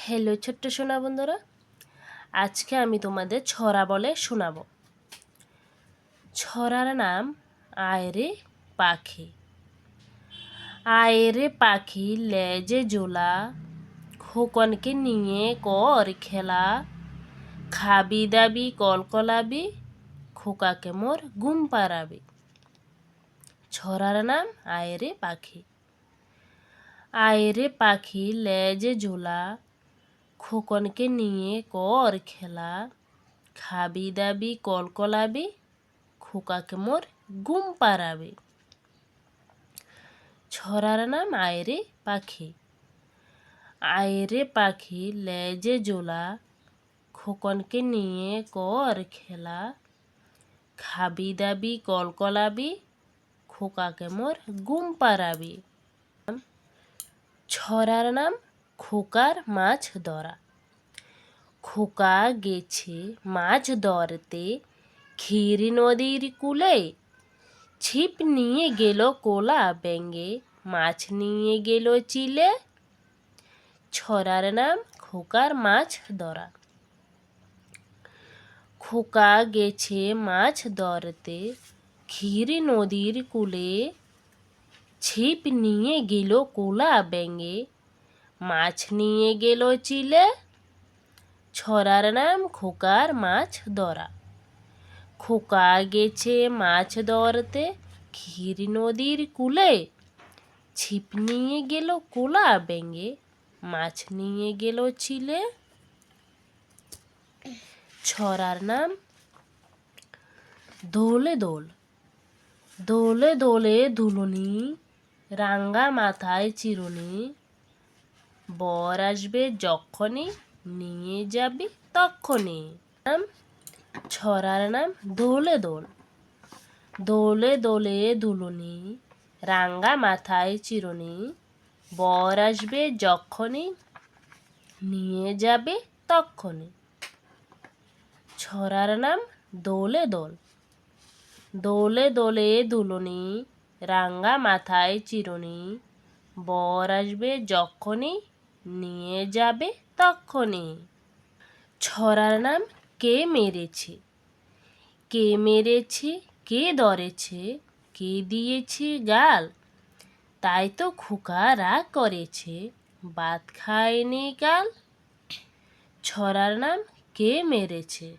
Hello ছোট্ট সোনা বন্ধুরা, আজকে আমি তোমাদের ছড়া বলে শোনাবো। ছড়ার নাম আয় রে পাখি। আয় রে পাখি লেজে জোলা, খোকনকে নিয়ে কর খেলা। খাবি দাবি কলকলাবি, খোকাকে মোর ঘুম পাড়াবি। ছড়ার নাম আয় রে পাখি। আয় রে পাখি লেজে জোলা, খোকনকে নিয়ে কর খেলা। খাবি দাবি কলকলাবি, খোকাকে মোর ঘুম পাড়াবি। ছড়ার নাম আয় রে পাখি। আয় রে পাখি লেজে জোলা, খোকনকে নিয়ে কর খেলা। খাবি দাবি কলকলাবি, খোকাকে মোর ঘুম পাড়াবি। ছড়ার নাম খোকার মাছ ধরা। খোকা গেছে মাছ ধরতে ক্ষীর নদীর কূলে। ছিপ নিয়ে গেল কোলা ব্যাঙে, মাছ নিয়ে গেল চিলে। ছড়ার নাম খোকার মাছ ধরা। খোকা গেছে মাছ ধরতে ক্ষীর নদীর কূলে। ছিপ নিয়ে গেল কোলা ব্যাঙে, মাছ নিয়ে গেল চিলে। ছড়ার নাম খোকার মাছ ধরা। খোকা গেছে মাছ ধরতে ক্ষীর নদীর কূলে। ছিপ নিয়ে গেল কোলা ব্যাঙে, মাছ নিয়ে গেল চিলে। ছড়ার নাম দোলে দোল। দোলে দোলে দুলুনি, রাঙ্গা মাথায় চিরুনি। বর আসবে যখনই, নিয়ে যাবি তখনই। ছড়ার নাম দোলে দোল। দোলে দোলে দুলুনি, রাঙ্গা মাথায় চিরুনি। বর আসবে যখনই, নিয়ে যাবে তখনই। ছড়ার নাম দোলে দোল। দোলে দোলে দুলুনি, রাঙ্গা মাথায় চিরুনি। বর আসবে যখনই, নিয়ে যাবে তখনই। ছড়ার নাম কে মেরেছে। কে মেরেছে, কে ধরেছে, কে দিয়েছে গাল। তাই তো খোকা রাগ করেছে, ভাত খায়নি কাল। ছড়ার নাম কে মেরেছে।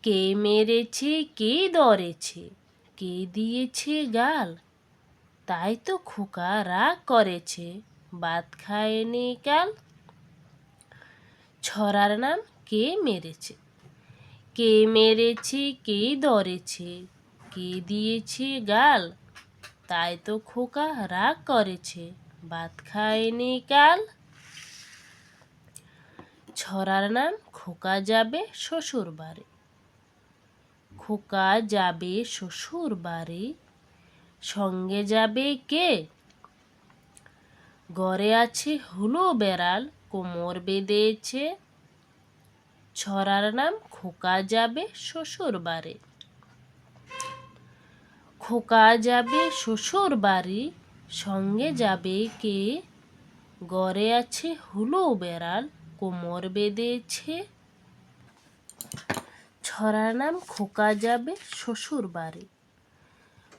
কে মেরেছে, কে ধরেছে, কে দিয়েছে গাল। তাই তো খোকা রাগ করেছে, ভাত খায়নি কাল। ছড়ার নাম কে মেরেছে। কে মেরেছে, কে ধরেছে, কে দিয়েছে গাল। তাই তো খোকা রাগ করেছে, ভাত খায়নি কাল। ছড়ার নাম খোকা যাবে শ্বশুর বাড়ি। খোকা যাবে শ্বশুর বাড়ি, সঙ্গে যাবে কে। ঘরে আছে হুলো বেড়াল, কোমর বেঁধেছে। ছড়ার নাম খোকা যাবে শ্বশুর বাড়ি। খোকা যাবে শ্বশুর বাড়ি, সঙ্গে যাবে কে। ঘরে আছে হুলো বেড়াল, কোমর বেঁধেছে। ছড়ার নাম খোকা যাবে শ্বশুর বাড়ি।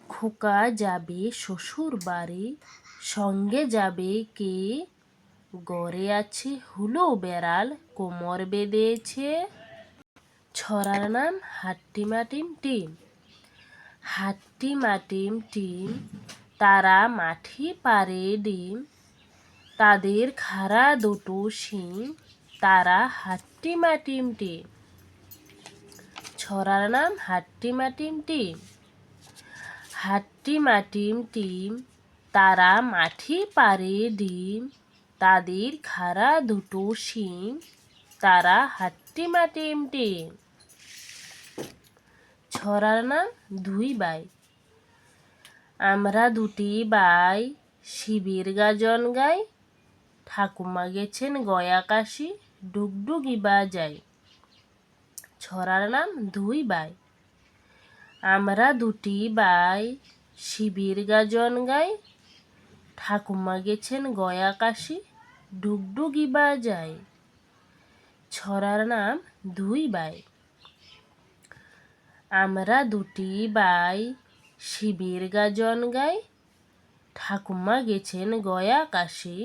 খোকা যাবে শ্বশুর বাড়ি, সঙ্গে যাবে কে। ঘরে আছে হুলো বেড়াল, কোমর বেঁধেছে। ছড়ার নাম হাট্টিমা টিম টিম। হাট্টিমা টিম টিম, তারা মাঠে পাড়ে ডিম। তাদের খাড়া দুটো শিং, তারা হাট্টিমা টিম টিম। ছড়ার নাম হাট্টিমা টিম টিম। হাট্টিমা টিম টিম, তারা মাঠে পাড়ে ডিম। তাদের খাড়া দুটো শিং, তারা হাট্টিমা টিম টিম। ছড়ার নাম দুই ভাই। আমরা দুটি ভাই শিবের গাজন গাই। ঠাকুমা গেছেন গয়া কাশি, ডুগডুগি বাজাই। ছড়ার নাম দুই ভাই। আমরা দুটি ভাই শিবের গাজন গাই। ঠাকুমা গেছেন গয়া কাশি, ডুগডুগি বাজায়। ছড়ার নাম দুই ভাই। আমরা দুটি ভাই শিবের গাজন গাই। ঠাকুমা গেছেন গয়া কাশি,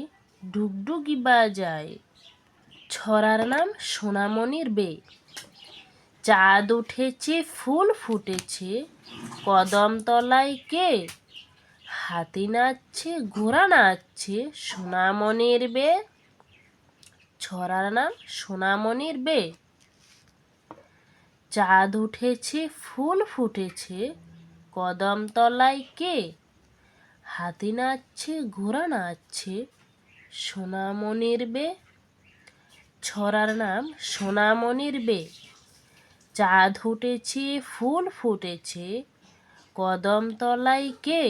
ডুগডুগি বাজায়। ছড়ার নাম সোনামণির বে। চাঁদ উঠেছে ফুল ফুটেছে, কদম তলায় কে? হাতি নাচছে ঘোড়া নাচছে, সোনামণির বে। ছড়ার নাম সোনামণির বে। চাঁদ উঠেছে ফুল ফুটেছে, কদম তলায় কে? হাতি নাচছে ঘোড়া নাচছে, সোনামণির বে। ছড়ার নাম সোনামণির বে। চাঁদ উঠেছে ফুল ফুটেছে, কদম তলায় কে?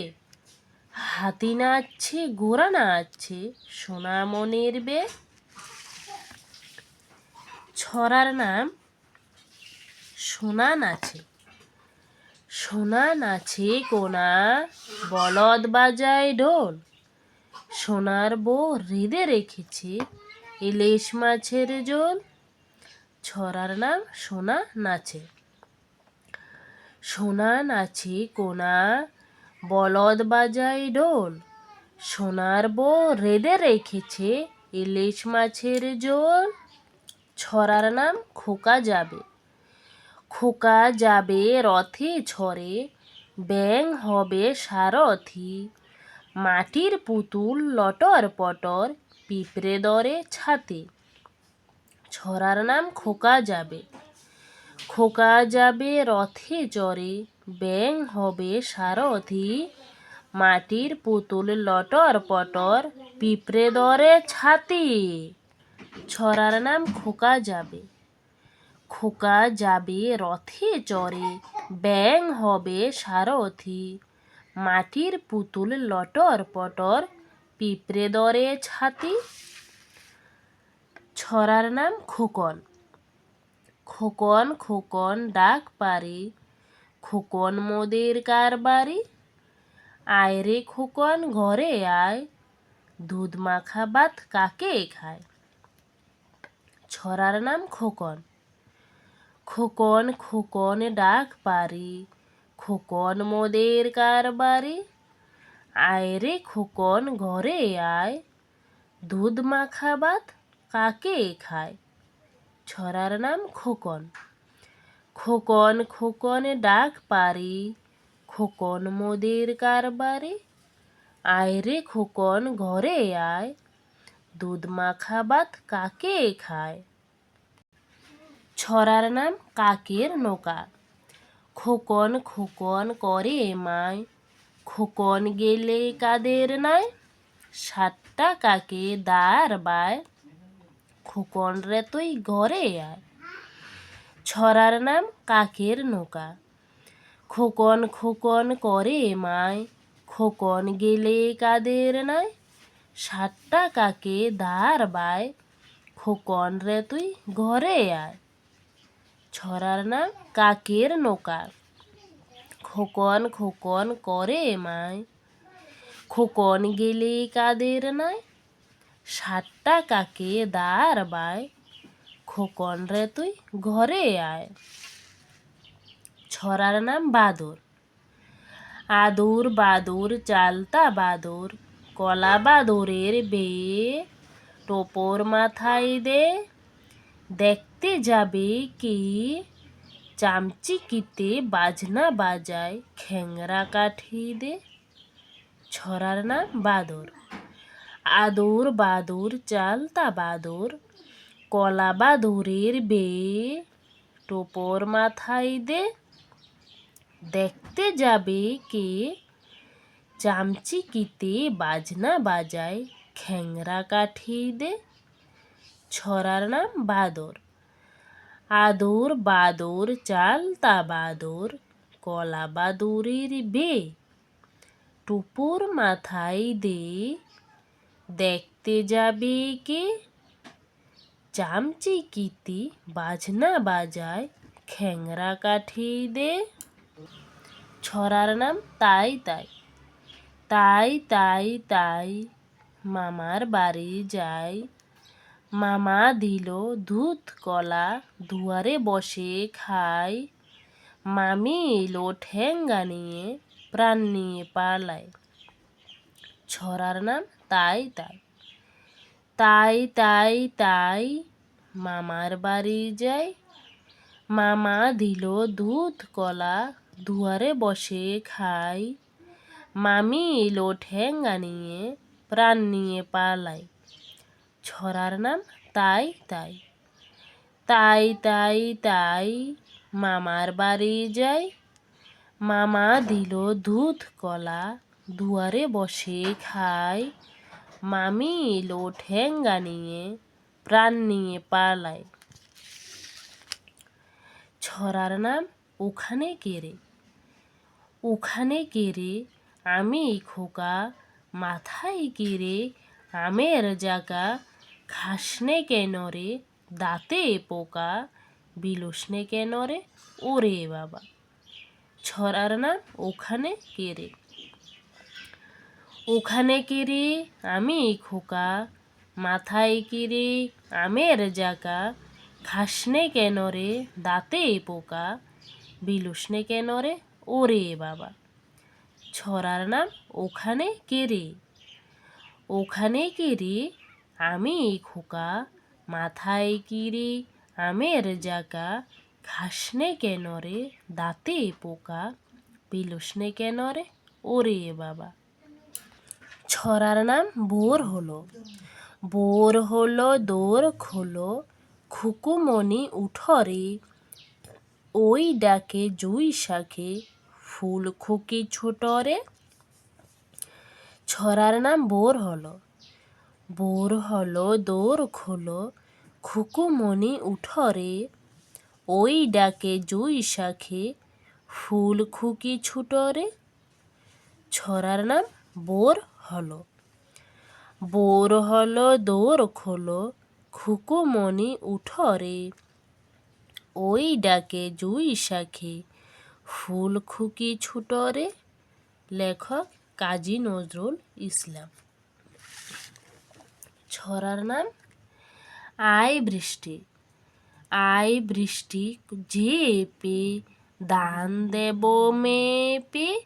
হাতি নাচছে ঘোড়া নাচছে, সোনামণির বে। ছড়ার নাম সোনা নাচে। সোনা নাচে কোনা, বলদ বাজায় ঢোল। সোনার বউ রেঁধে রেখেছে ইলিশ মাছের ঝোল। ছড়ার নাম সোনা নাচে। সোনা নাচে কোনা, বলদ বাজায় ঢোল। সোনার বউ রেঁধে রেখেছে ইলিশ মাছের ঝোল। ছড়ার নাম খোকা যাবে। খোকা যাবে রথে ছড়ে, ব্যাঙ হবে সারথি। মাটির পুতুল লটর পটর, পিঁপড়ে দরে ছাতে। ছড়ার নাম খোকা যাবে। খোকা যাবে রথে চড়ে, ব্যাঙ হবে সারথি। মাটির পুতুল লটর পটর, পিঁপড়ে দরে ছাতি। ছড়ার নাম খোকা যাবে। খোকা যাবে রথে চড়ে, ব্যাঙ হবে সারথি। মাটির পুতুল লটর পটর, পিঁপড়ে দরে ছাতি। ছড়ার নাম খোকন। খোকন খোকন ডাক পারে, খোকন মোদের কারবারি। আয় রে খোকন ঘরে আয়, দুধ মাখা ভাত কাকে খায়? ছড়ার নাম খোকন। খোকন খোকন ডাক পারে, খোকন মোদের কারবারি। আয় রে খোকন ঘরে আয়, দুধ মাখা ভাত কাকে খায়? ছড়ার নাম খোকন। খোকন খোকন ডাক পারে, খোকন মোদের কারবারি। আয় রে খোকন ঘরে আয়, দুধ মাখা ভাত কাকে খায়? ছড়ার নাম কাকের নৌকা। খোকন খোকন করে মায়, খোকন গেলে কাদের নাই। 7টা কাকে দাঁড় বায়, খোকন রে তুই ঘরে আয়। ছড়ার নাম কাকের নৌকা। খোকন খোকন করে মায়, খোকন গেলে কাদের নাই। 7টা কাকে দাঁড় বায়, খোকন রে তুই ঘরে আয়। ছড়ার নাম কাকের নৌকা। খোকন খোকন করে মায়, খোকন গেলে কাদের নাই। 7টা কাকে দাঁড় বায়, খোকন রে তুই ঘরে আয়। ছড়ার নাম বাদর। আদুর বাদুর চালতা বাদর, কলা বাদরের বেয়ে। টোপর মাথায় দে, দেখতে যাবে কি? চামচিকিতে বাজনা বাজায়, খ্যাংরা কাঠি দে। ছড়ার নাম বাদর। আদুর বাদুর চালতা বাদর, কলা বাদুরের বেয়ে। টোপর মাথায় দে, দেখতে যাবে কে? চামচিকিতে বাজনা বাজায়, খ্যাংরা কাঠি দে। ছড়ার নাম বাদর। আদর বাদর চালতা বাদর, কলা বাদুরের বে। টুপুর মাথায় দে, দেখতে যাবে কে? চামচিকিতে বাজনা বাজায়, খ্যাংরা কাঠি দে। ছড়ার নাম তাই তাই। তাই তাই তাই, মামার বাড়ি যাই। মামা দিল দুধ কলা, দুয়ারে বসে খাই। মামি এলো ঠেঙ্গা নিয়ে, প্রাণ নিয়ে পালায়। ছড়ার নাম তাই তাই। তাই তাই তাই মামার বাড়ি যাই। মামা দিল দুধ কলা, দুয়ারে বসে খাই। মামি এলো ঠেঙ্গা নিয়ে, প্রাণ নিয়ে পালায়। ছড়ার নাম তাই তাই। তাই তাই তাই মামার বাড়ি যাই। মামা দিল দুধ কলা, দুয়ারে বসে খাই। মামি এলো ঠেঙ্গা নিয়ে, প্রাণ নিয়ে পালায়। ছড়ার নাম ওখানে কেরে। ওখানে কেরে আমি খোকা, মাথায় কেরে আমের জাগা। খাসনে কেন রে, দাঁতে পোকা, বিলোসনে কেন রে, ওরে বাবা। ছড়ার নাম ওখানে কেরে। ওখানে কেরে আমি খোকা, মাথায় কেরে আমের জাগা। খাসনে কেন রে, দাঁতে পোকা, বিলোসনে কেন রে, ওরে বাবা। ছড়ার নাম ওখানে কেরে। ওখানে কেরে আমি খোকা, মাথায় কেরে আমের জাগা। খাসনে কেন রে, দাঁতে পোকা, বিলোসনে কেন রে, ওরে বাবা। ছড়ার নাম বোর হলো। বোর হলো দোর খোলো, খুকুমণি উঠরে। ওই ডাকে জুই শাকে, ফুল খুকি ছোটরে। ছড়ার নাম বোর হলো। বোর হলো দোর খোলো, খুকুমণি উঠরে। ওই ডাকে জুই শাকে, ফুল খুকি ছুটরে। ছড়ার নাম বোর হলো। বোর হলো দোর খোলো, খুকুমণি উঠরে। ওই ডাকে জুই শাকে, ফুল খুকি ছুটরে। লেখক কাজী নজরুল ইসলাম। ছড়ার নাম আয় বৃষ্টি। আয় বৃষ্টি ঝেঁপে, ধান দেব মেপে।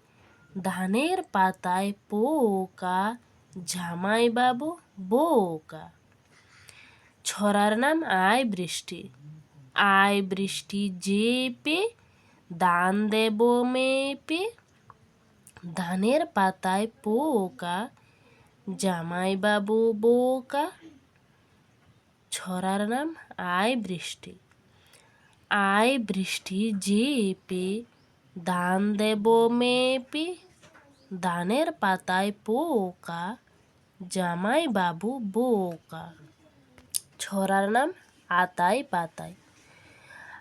ধানের পাতায় পোকা, জামাই বাবু বোকা। ছড়ার নাম আয় বৃষ্টি। আয় বৃষ্টি ঝেঁপে, ধান দেব মেপে। ধানের পাতায় পোকা, জামাই বাবু বোকা। ছড়ার নাম আয় বৃষ্টি। আয় বৃষ্টি ঝেঁপে, ধান দেব মেপে। ধানের পাতায় পোকা, জামাই বাবু বোকা। ছড়ার নাম আতায় পাতায়।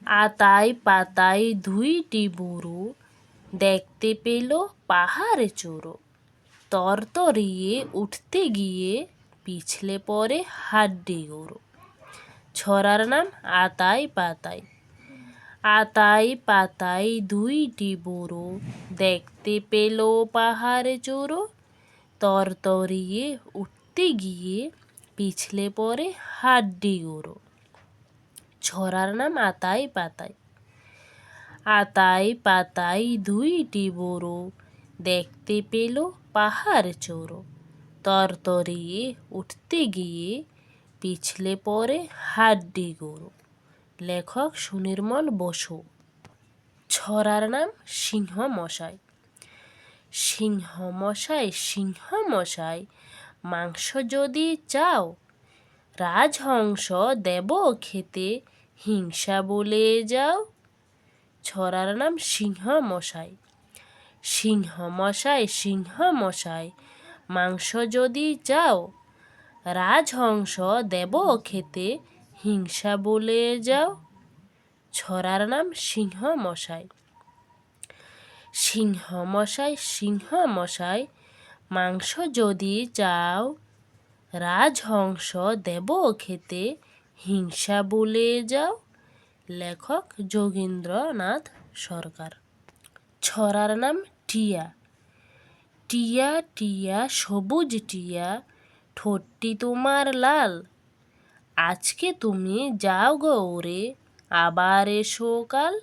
আতায় পাতায় দুইটি বুড়ো, দেখতে পেল পাহাড়ে চোরো। তরতরিয়ে উঠতে গিয়ে, পিছলে পড়ে হাড্ডি গুঁড়ো। ছড়ার নাম আতায় পাতায়। আতায় পাতায় দুইটি বুড়ো, দেখতে পেল পাহাড়ে চোরো। তরতরিয়ে উঠতে গিয়ে, পিছলে পড়ে হাড্ডি গুঁড়ো। ছড়ার নাম আতায় পাতায়। আতায় পাতায় দুইটি বুড়ো, দেখতে পেল পাহাড় চোরো। তরতরিয়ে উঠতে গিয়ে, পিছলে পড়ে হাড্ডি গুঁড়ো। লেখক সুনির্মল বসু। ছড়ার নাম সিংহ মশাই। সিংহ মশাই, সিংহ মশাই, মাংস যদি চাও, রাজহংস দেব খেতে, হিংসা বলে যাও। ছড়ার নাম সিংহ মশাই। সিংহ মশাই, সিংহ মশাই, মাংস যদি চাও, রাজহংস দেব খেতে, হিংসা বলে যাও। ছড়ার নাম সিংহ মশাই। সিংহ মশাই, সিংহ মশাই, মাংস যদি চাও, রাজহংস দেব খেতে, হিংসা বলে যাও। লেখক যোগীন্দ্রনাথ সরকার। ছড়ার নাম টিয়া। টিয়া টিয়া সবুজ টিয়া, ঠোঁটটি তোমার লাল, আজকে তুমি যাও গো উড়ে, আবার এসো কাল।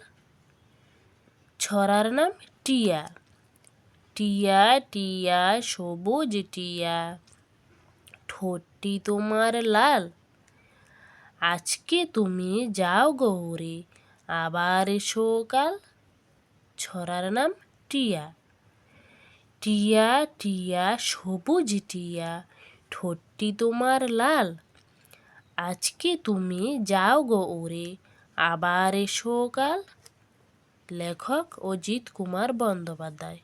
ছড়ার নাম টিয়া। টিয়া টিয়া সবুজ টিয়া, ঠোঁটটি তোমার লাল, আজকে তুমি যাও গো উড়ে, আবার এসো কাল। ছড়ার নাম টিয়া। টিয়া টিয়া সবুজ টিয়া, ঠোঁটটি তোমার লাল, আজকে তুমি যাও গো উড়ে, আবার এসো কাল। লেখক অজিত কুমার বন্দ্যোপাধ্যায়।